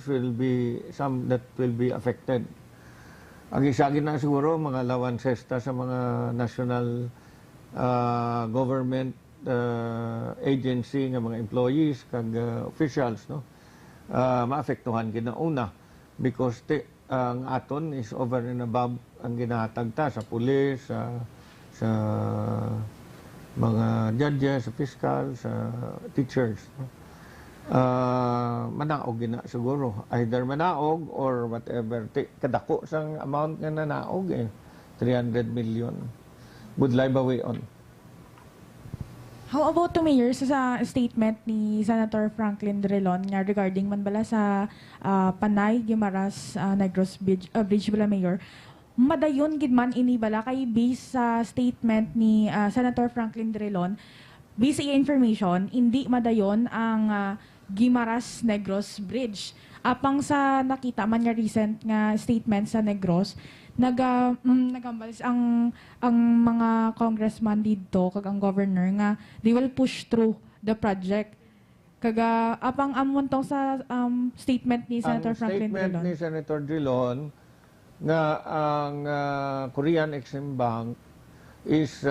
will be some that will be affected. Ang isa na siguro mga lawan sesta sa mga national government agency nga mga employees kag officials no maapektuhan gid na una because ang aton is over and above ang ginahatag ta sa pulis sa mga judges, sa fiscal, sa teachers no? Manaog gina siguro either manaog or whatever kadako sang amount nga nanaog 300 million budlay bawi on. How about to Mayor sa statement ni Senator Franklin Drilon nga regarding man bala sa Panay Guimaras Negros Bridge bala Mayor, madayon gid man ini bala kay based sa statement ni Senator Franklin Drilon, based sa information hindi madayon ang Guimaras Negros Bridge. Apang sa nakita man nga recent nga statement sa Negros, nagambalis ang mga congressman dito kag ang governor nga they will push through the project. Kaga apang amon tong sa statement ni Senator Franklin Drilon. Ang statement ni Senator Drilon nga ang Korean Exim Bank is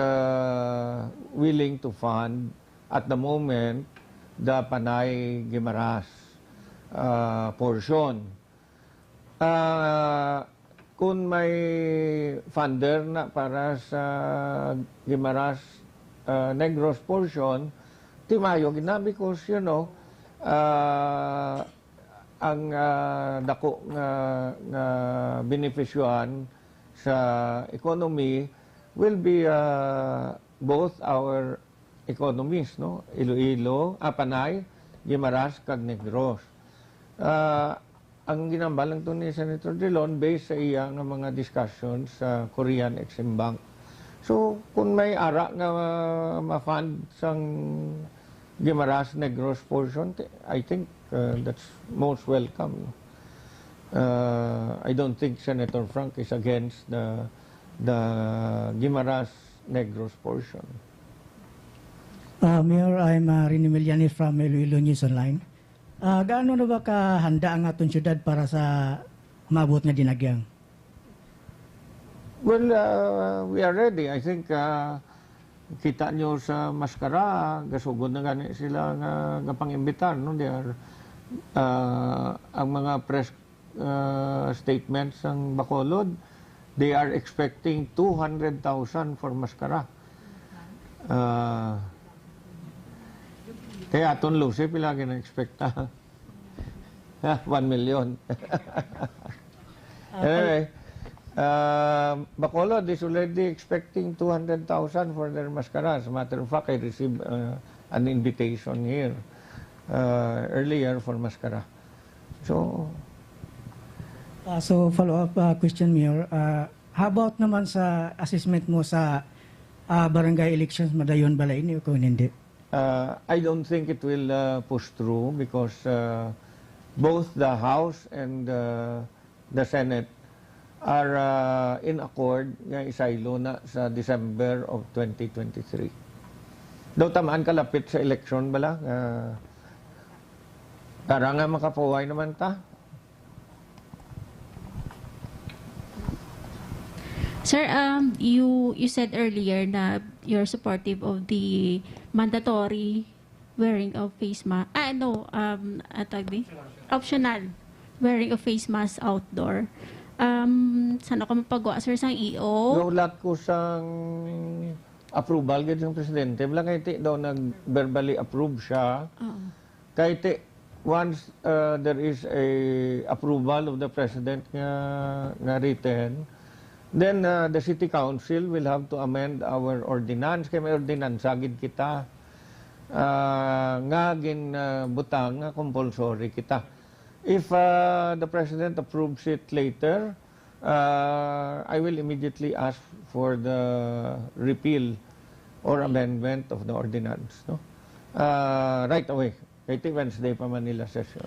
willing to fund at the moment the Panay Guimaras portion. Kung may funder na para sa Guimaras Negros portion, timayo gina because you know ang dako nga benefisyuhan sa economy will be both our economies, no? Iloilo, Panay, Guimaras, kag Negros. Ang ginambal lang ito ni Senator Drilon based sa iya nga mga discussions sa Korean Exim Bank. So, kung may ara nga ma-fund sang Guimaras Negros portion, I think that's most welcome. I don't think Senator Frank is against the Guimaras Negros portion. Mayor, I'm Rini Miliani from Iloilo News Online. Gaano na ba kahanda ang atong syudad para sa mabot nga dinagyang? Well, we are ready. I think kita nyo sa Maskara, gasugod na gani sila nga pang-imbitar. No? They are, ang mga press statements ng Bacolod, they are expecting 200,000 for Maskara. Kaya aton Lucy, pilagi na-expecta. 1 million. Anyway, Bacolod is already expecting 200,000 for their Maskara. As a matter of fact, I received an invitation here earlier for Maskara. So follow-up question, Mayor. How about naman sa assessment mo sa barangay elections madayon bala ini o kung hindi? I don't think it will push through because both the House and the Senate are in accord nga isaylo na sa December of 2023. Daw tamaan kalapit sa election bala. Tara nga makapuway naman ta. Sir, you said earlier na you're supportive of the mandatory wearing of face mask. Optional wearing of face mask outdoor. Saan ako mapagawa, sir, sang EO? Naulat ko sang approval gid ng presidente. Bala kay ti daw nag-verbally approve siya. Kay ti once there is a approval of the president nga written, then the city council will have to amend our ordinance. Kaya may ordinance agad kita nga butang nga compulsory kita. If the president approves it later, I will immediately ask for the repeal or amendment of the ordinance. No? Right away. I think Wednesday pa Manila session.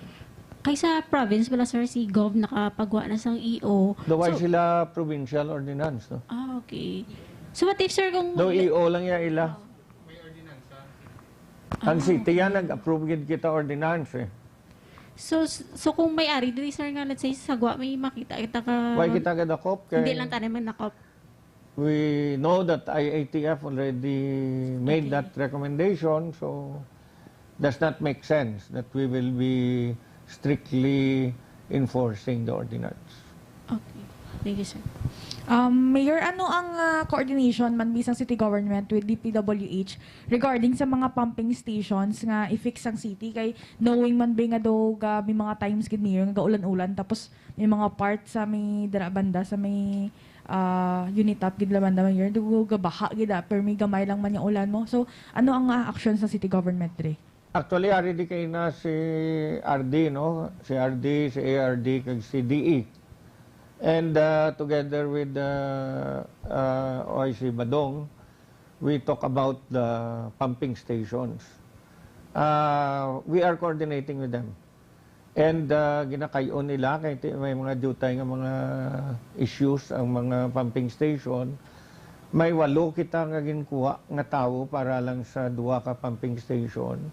Kaysa province wala, sir, si Gov nakapagawa na sang EO. Daway sila provincial ordinance, no? Okay. So what if, sir, kung... Do EO lang ya ila. May ordinance, Ang city yan, nag-approve gid kita ordinance, So kung may ari dili sir nga let's say sagwa may makita kita ka Why kita kadakop? hindi lang tayo man nakop. We know that IATF already made that recommendation, so does not make sense that we will be strictly enforcing the ordinance. Okay. Thank you sir. Mayor, ano ang coordination man bisang city government with DPWH regarding sa mga pumping stations nga i-fix ang city kay knowing man ba nga daw may mga times gid mayor nga ulan-ulan tapos may mga part sa may dara banda sa may unit up gid banda mayor dugo gabaha gid pero may gamay lang man yung ulan mo. So ano ang action sa city government dire? Actually, ari di kay na si RD, no? Si RD, si ARD, kag si DE. And together with OIC Badong, we talk about the pumping stations. We are coordinating with them. And ginakayon nila, kay may mga dutay nga mga issues ang mga pumping station. May 8 kita nga ginkuha nga tao para lang sa 2 ka pumping stations.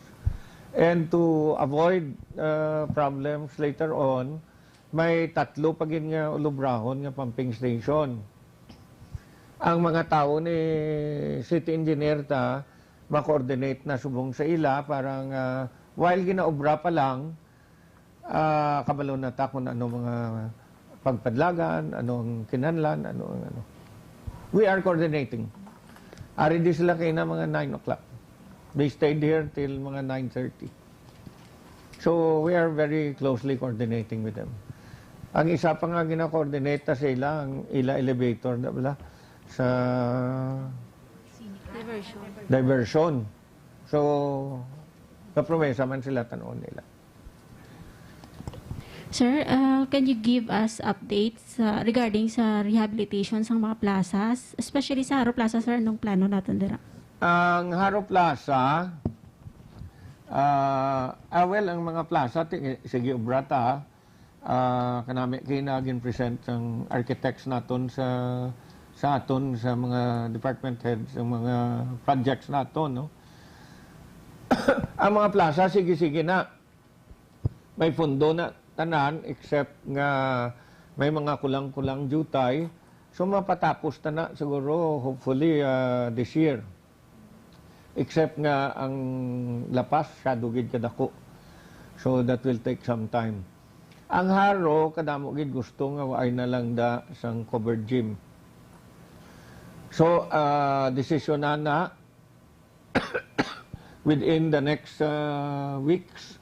And to avoid problems later on, may 3 pagin nga ulubrahon nga pumping station. Ang mga tao ni city engineer ta ma-coordinate na subong sa ila parang while ginaobra pa lang kabalo na ta kung ano mga pagpadlagan, anong kinanlan, ano. We are coordinating. Ari di sila kay na mga 9 o'clock. They stayed here till mga 9:30. So we are very closely coordinating with them. Ang isa pa nga gina-coordinate sa ila, ang ila elevator na bala, sa diversion. So, kapromesa man sila tanon nila. Sir, can you give us updates regarding sa rehabilitation sa mga plazas, especially sa Haro Plaza sir, anong plano natin dira? Ang Haro Plaza, well, ang mga plaza, sige obrata, kanami kinagin present ang architects naton sa aton sa mga department heads ang mga projects naton, no. Ang mga plaza sige na may pundo na tanan except nga may mga kulang-kulang jutay, so mapatapos na siguro hopefully this year, except nga ang lapas sadugid kadako, so that will take some time. Ang Haro, kadamo gid gusto nga waay na lang da sang covered gym. So, decision na within the next weeks,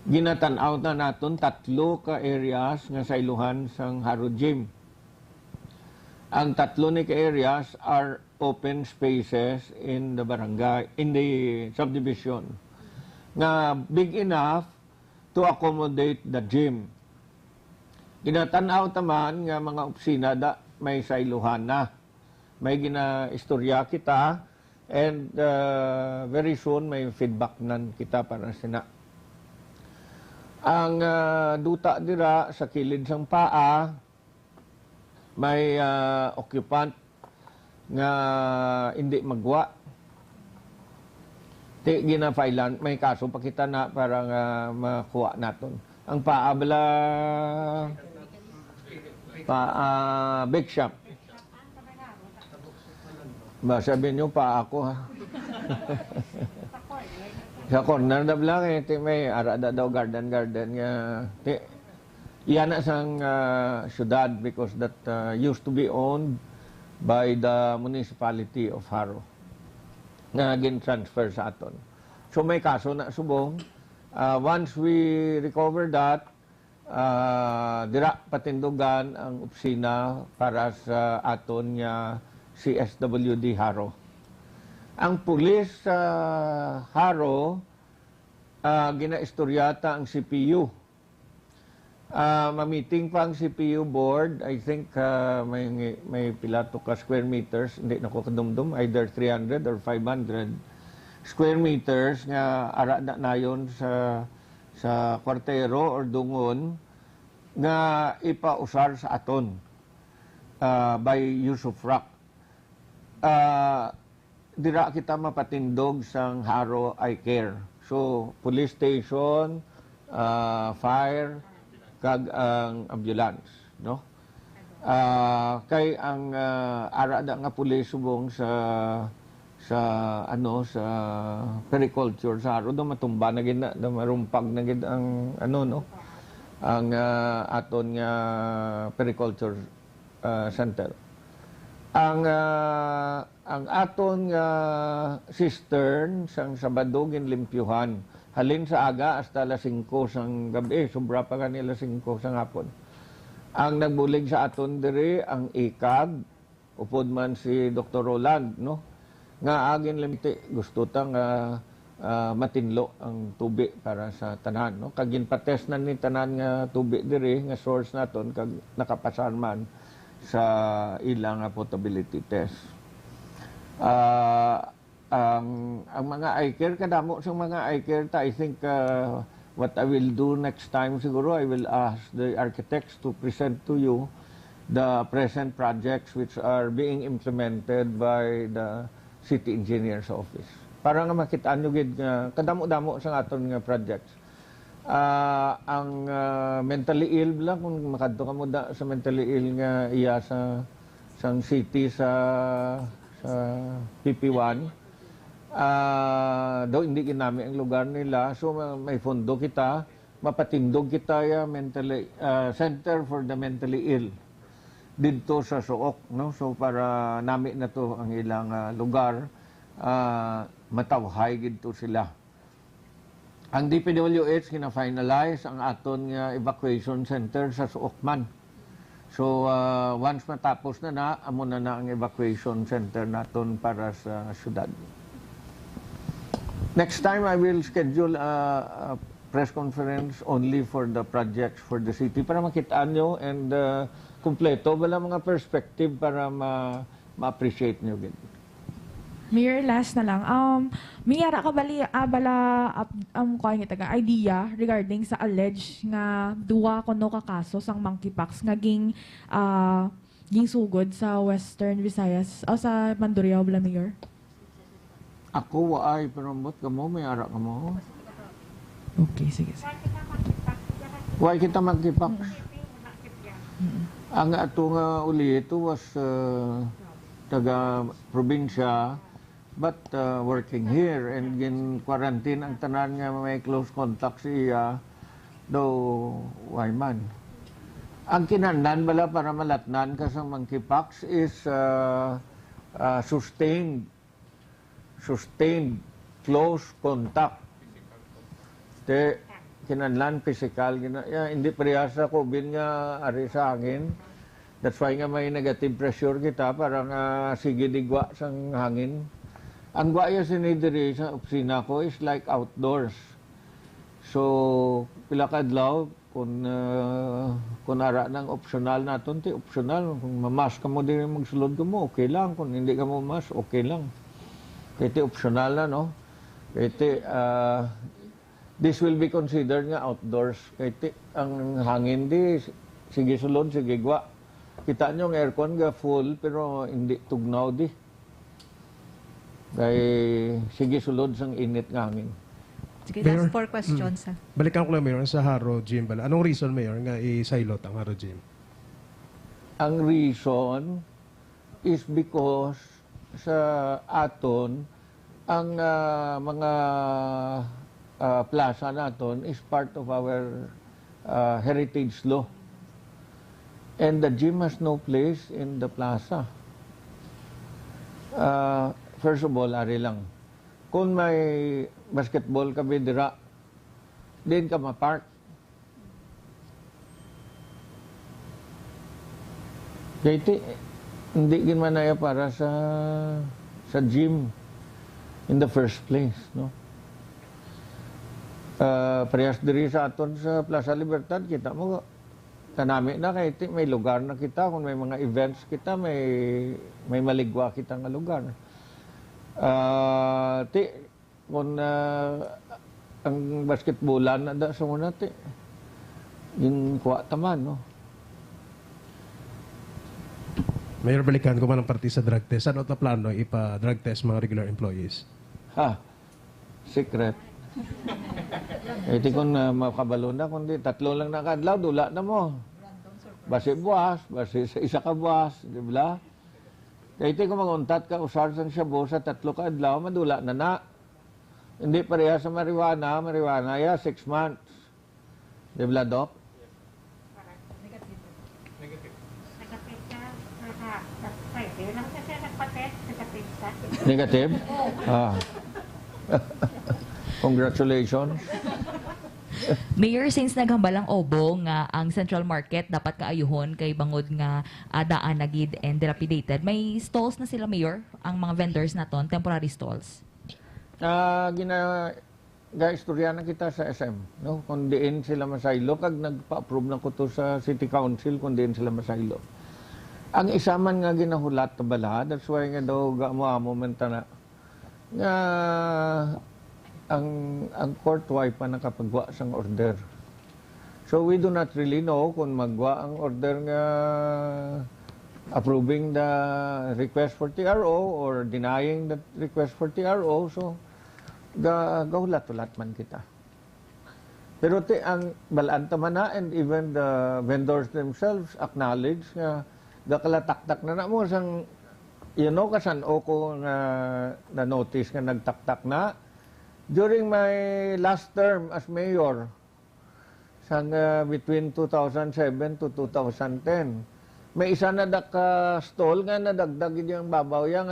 ginatan-out na naton 3 ka areas nga sa iluhan sang Haro Gym. Ang 3 ni ka areas are open spaces in the barangay, in the subdivision, nga big enough to accommodate the gym. Ginatanaw taman nga mga opisina da may sailuhan na. May gina-istorya kita and very soon may feedback nan kita para sina. Ang duta dira sa kilid sang paa may occupant nga hindi magwa. Di ginafailan, may kaso pa kita na para makuha naton. Ang paabla bake shop. Ba sabi niyo pa ako ha. Sa corner na lang may arada daw garden nga. Iyan na sang syudad because that used to be owned by the municipality of Haro. Nga gin-transfer sa aton. So may kaso na subong. Once we recover that, dira patindugan ang opisina para sa aton nga CSWD Haro. Ang pulis sa Haro, ginaistoryata ang CPU. Ma-meeting pa ang CPU board. I think may pilato ka square meters, hindi na ko kadumdum, either 300 or 500 square meters nga ara na yon sa kwartero or dungon nga ipausar sa aton by use of rock. Dira kita mapatindog sang Haro I Care. So, police station, fire, kag ang ambulance, no? Kay ang arada nga pulis subong sa periculture sa aro do matumba na gid na do marumpag na gid ang ang aton nga periculture center. Ang aton nga cistern sang Sabado ginlimpyuhan halin sa aga hasta alas 5 sang gabi, sobra pa kanila 5 sang hapon. Ang nagbulig sa aton diri ang ICAG, upod man si Dr. Roland, no? Nga agin limiti gusto tang matinlo ang tubig para sa tanan, no? Kag ginpatest na ni tanan nga tubig diri nga source naton kag nakapasar man sa ilang potability test. Ang mga I-care, kadamo sa mga I-care ta, I think what I will do next time siguro, I will ask the architects to present to you the present projects which are being implemented by the city engineer's office. Para nga makitaan nyo gid nga kadamo-damo sa aton nga projects. Ang mentally ill lang, kung makadto ka mo da sa mentally ill nga iya sa sang city sa PP1, daw hindi ginami ang lugar nila, so may fondo kita, mapatindog kita ya mentally center for the mentally ill dito sa Suok, no? So para nami na to ang ilang lugar, matawhay gid to sila. Ang DPWH kina-finalize ang aton nga evacuation center sa Suokman. So once matapos na amo na ang evacuation center naton para sa syudad. Next time, I will schedule a press conference only for the projects for the city para makitaan nyo and kumpleto wala mga perspective para ma-appreciate nyo. Mayor, last na lang. Miyara ka idea regarding sa alleged nga duwa kuno ka kaso sang monkeypox nga ging sugod sa Western Visayas o sa Mandurriao, Mayor? Ako waay perambot ka mo, may ara ka mo. Okay, sige. Waay kita magkipak. Ang ato nga uli ito was taga probinsya but working here and gin quarantine ang tanan nga may close contact siya do waay man. Ang kinahanglan bala para malatnan ka sa monkeypox is sustained close contact. Te kinahanglan physical hindi parehas sa COVID nga ari sa hangin. That's why nga may negative pressure kita para nga sige digwa sang hangin. Ang gwaya sinidiri sa opisina ko is like outdoors. So pila ka adlaw kung ara ng optional naton ti optional, kung mamas ka mo din magsulod ka mo okay lang, kung hindi ka mo mas okay lang. Kaya optional na, no? Kaya this will be considered nga outdoors. Kaya ang hangin di, sige sulod, sige gwa. Kita nyo ang aircon ga full, pero hindi tugnaw di. Kaya sige sulod sang init nga hangin. Sige, last 4 questions. Balikan ko lang, Mayor, sa Haro Gym bala. Anong reason, Mayor, nga i-silot ang Haro Gym? Ang reason is because sa aton ang mga plaza naton is part of our heritage law, and the gym has no place in the plaza. First of all, ari lang, kung may basketball ka bidira, din ka ma-park. Kaya hindi ginmanaya para sa gym in the first place, no? Parehas diri sa aton sa Plaza Libertad, kita mo kanami na kay may lugar na kita, kung may mga events kita, may maligwa kita nga lugar. Kung ang basketballan na sa muna yung kuha taman, no? Mayor, balikan ko man ang party sa drug test. Ano ito plano ipa-drug test mga regular employees? Secret. Iti kung makabalo na, kundi tatlo lang nakadlaw, dula na mo. Basi buwas, basi sa isa ka buwas, di ba? Kaya iti kung maguntat ka, usar sang shabu sa tatlo ka adlaw, madula na na. Hindi pareha sa marijuana, ya 6 months. Di ba, Doc? Negative? Ah. Congratulations. Mayor, since naghambalang obo nga ang Central Market dapat kaayuhon kay bangod nga daan na gid and dilapidated, may stalls na sila, Mayor, ang mga vendors naton, temporary stalls. Istorya na kita sa SM, no? Kung diin sila masaylo, kag nagpa-approve na ko to sa City Council, kung diin sila masaylo. Ang isa man nga ginahulat ta bala, that's why nga daw mo na nga ang court why pa nakapagwa sang order. So we do not really know kung magwa ang order nga approving the request for TRO or denying the request for TRO. So gahulat-ulat man kita. Pero ang balaan taman na, and even the vendors themselves acknowledge nga gakalataktak na mo sang kasan o ko na notice nga nagtaktak na during my last term as mayor sang between 2007 to 2010. May isa na stall nga nadagdag yung babaw yang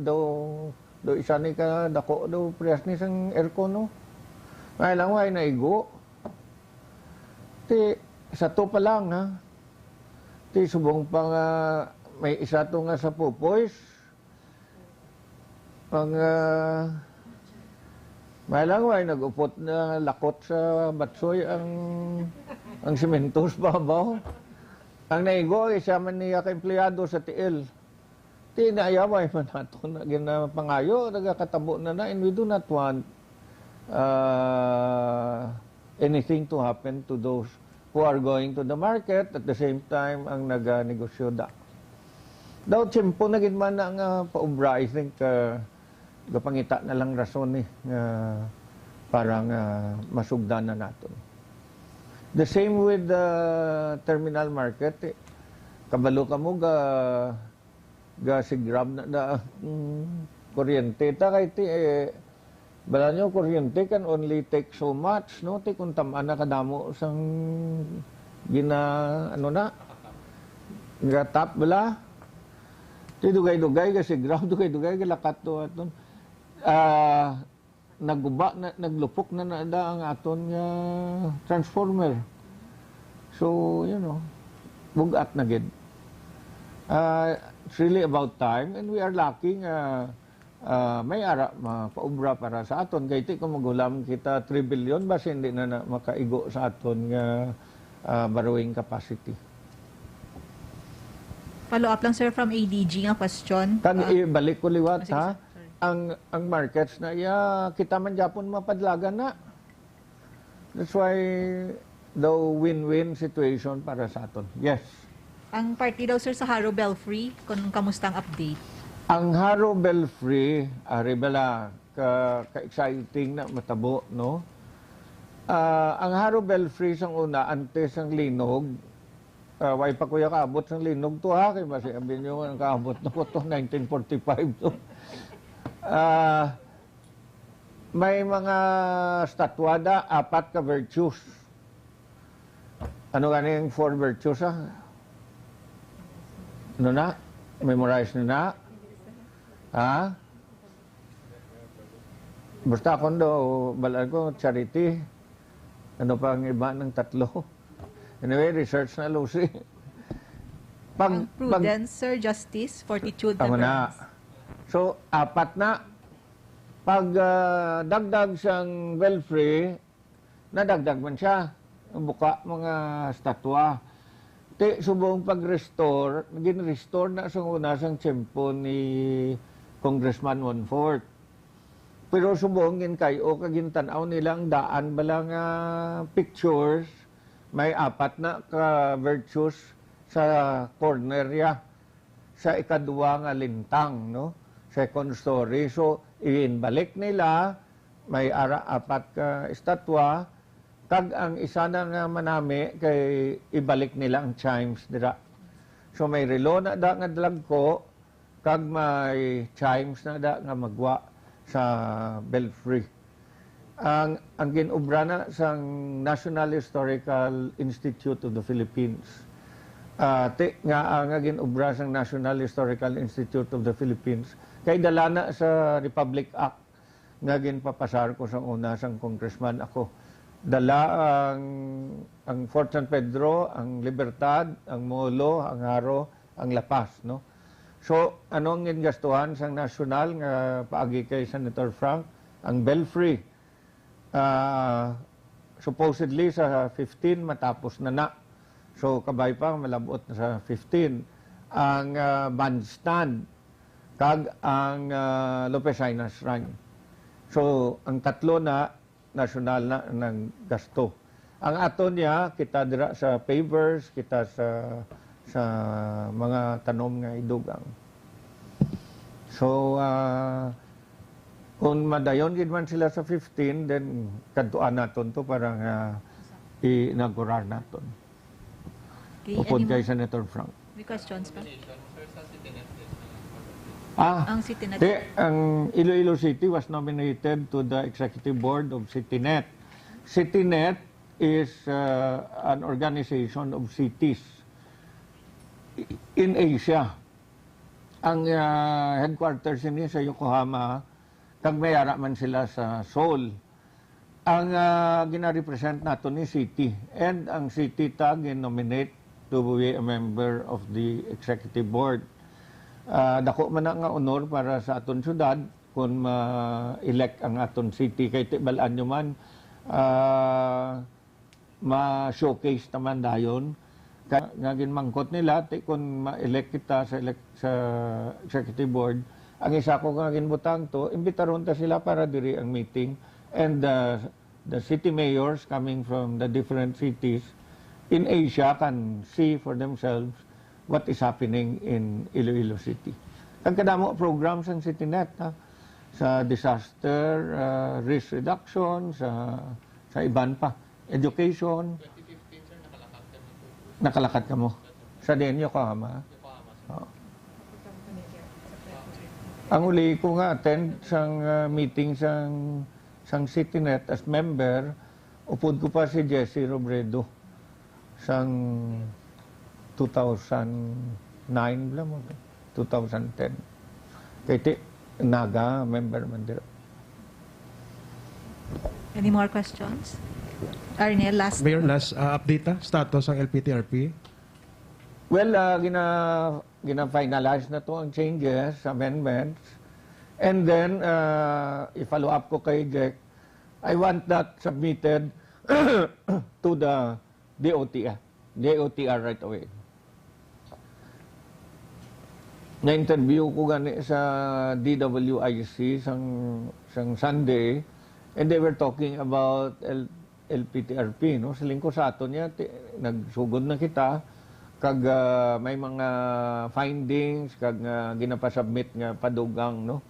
do isa ni ka dako do priyas ni sang aircon no. Ay lang way naigo. Ti sa to pa lang ha. Ti subong pa nga may isa to nga sa pupoys. Ang may lang way nagupot na lakot sa batsoy ang sementos babaw. Ang naigo isa man niya ka empleyado sa TL. Tinayaway man nato na ginapangayo, nagakatabo na and we do not want anything to happen to those who are going to the market at the same time ang nagnegosyo da. Daw tiyempo na gid man ang paubra, I think gapangita na lang rason parang masugdan na nato. The same with the terminal market. Kabalo ka mo si Grab na kuryente ta kay ti bala nyo kuryente can only take so much no ti kun tamaan na kadamo sang gatap bala ti dugay-dugay si Grab dugay-dugay lakat to aton naguba na naglupok na ang aton nga transformer, so bugat na gid. It's really about time and we are lacking may paubra para sa aton kay ti kung magulam kita 3 billion basi hindi na makaigo sa aton nga borrowing capacity. Follow up lang sir from ADG nga question. Kag ibalik ko liwat sige, ha. sorry. Ang markets na kita man Japon mapadlagan na. That's why the win-win situation para sa aton. Yes. Ang party daw sir sa Haro Belfry, kung kamusta ang update? Ang Haro Belfry, aribala, ka-exciting na matabo, no? Ang Haro Belfry sang una, antes ang linog, way pa kuya kaabot sang linog to ha, kaya ba sabi nyo, ang kaabot na ko to, 1945 to. May mga statwada, 4 ka virtues. Ano ganing 4 virtues ha? Ano na? Memorize na? Ha? Basta ako daw, balaan ko, charity. Ano pa ang iba ng 3? Anyway, research na, Lucy. Prudence, sir, justice, fortitude, tama na. So, 4 na. Pag dagdag siyang welfare, nadagdag man siya. Buka mga statwa. Subong pag-restore, gin-restore na sa una sang tiyempo ni Congressman Monfort. Pero subong gin kayo, kagintanaw nilang daan balang pictures, may 4 na ka-virtues sa corner ya, sa ikadua nga lintang, no? Second story. So, iinbalik nila, may 4 ka estatwa, Kag ang isa na nga manami kay ibalik nila ang chimes dira. So may relo na da nga dalag ko, kag may chimes na da nga magwa sa belfry. Ang ginubra na sa National Historical Institute of the Philippines. Nga ginubra sa National Historical Institute of the Philippines kay dala na sa Republic Act nga ginpapasar ko sa una sang congressman ako. Dala ang Fort San Pedro, ang Libertad, ang Molo, ang Haro, ang La Paz, no? So, anong gingastuhan sa national nga paagi kay Senator Frank? Ang belfry. Supposedly sa 15 matapos na. So, kabay pa, malabot na sa 15. Ang bandstand, kag ang Lopez Aina Shrine. So, ang tatlo na, nasyonal na ng gasto. Ang ato niya, kita dira sa pavers, kita sa mga tanom nga idugang. So, kung madayon gid man sila sa 15, then kadtuan naton to para nga i-inaugurar naton. Okay, Upod any kay more- Senator Frank. May questions pa? Ang Ang CityNet. ang Iloilo City was nominated to the Executive Board of CityNet. CityNet is an organization of cities in Asia. Ang headquarters niya sa Yokohama, kag mayara man sila sa Seoul. Ang gina-represent nato ni city, and ang city tag nominate to be a member of the Executive Board. Dako man na nga honor para sa aton syudad kung ma-elect ang aton city. Kay tibalaan nyo man, ma-showcase naman dayon. Nga ginmangkot nila, kung ma-elect kita sa executive board, ang isa ko nga ginbutang to, imbitaron ta sila para diri ang meeting. And the city mayors coming from the different cities in Asia can see for themselves what is happening in Iloilo City. Ang kadamo programs ang CityNet, ha? Sa disaster, risk reduction, sa iban pa. Education. 2015, sir, nakalakat ka mo. Sa din, Yokohama. Oo. Ang uli ko nga attend sang meeting sang CityNet as member, upod ko pa si Jesse Robredo sang 2009 lang mo, 2010. Kaya naga, member man dito. Any more questions? Arnel, last. Mayor, last update status ng LPTRP. Well, gina-finalize na to ang changes, amendments. And then, i-follow up ko kay Jack. I want that submitted to the DOTR right away. Na-interview ko gani sa DWIC sang Sunday, and they were talking about LPTRP, no? Sa lingko sa ato niya, nagsugod na kita, kag may mga findings, kag ginapasubmit nga padugang, no?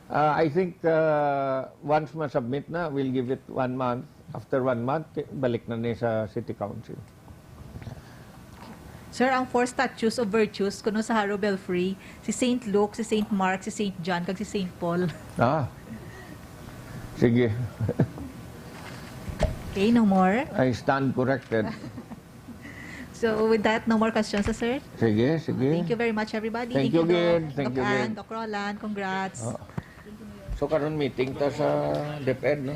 I think once ma-submit na, we'll give it 1 month. After 1 month, balik na ni sa City Council. Sir, ang 4 statues of virtues kuno sa Harrow Belfry, si Saint Luke, si Saint Mark, si Saint John, kag si Saint Paul. Sige. Okay, no more. I stand corrected. So with that, no more questions, sir. Sige. Thank you very much, everybody. Thank you, Gid. Doc. Thank you, Doc Ann, Gid. Doc Roland, congrats. So karon meeting ta sa DepEd, no?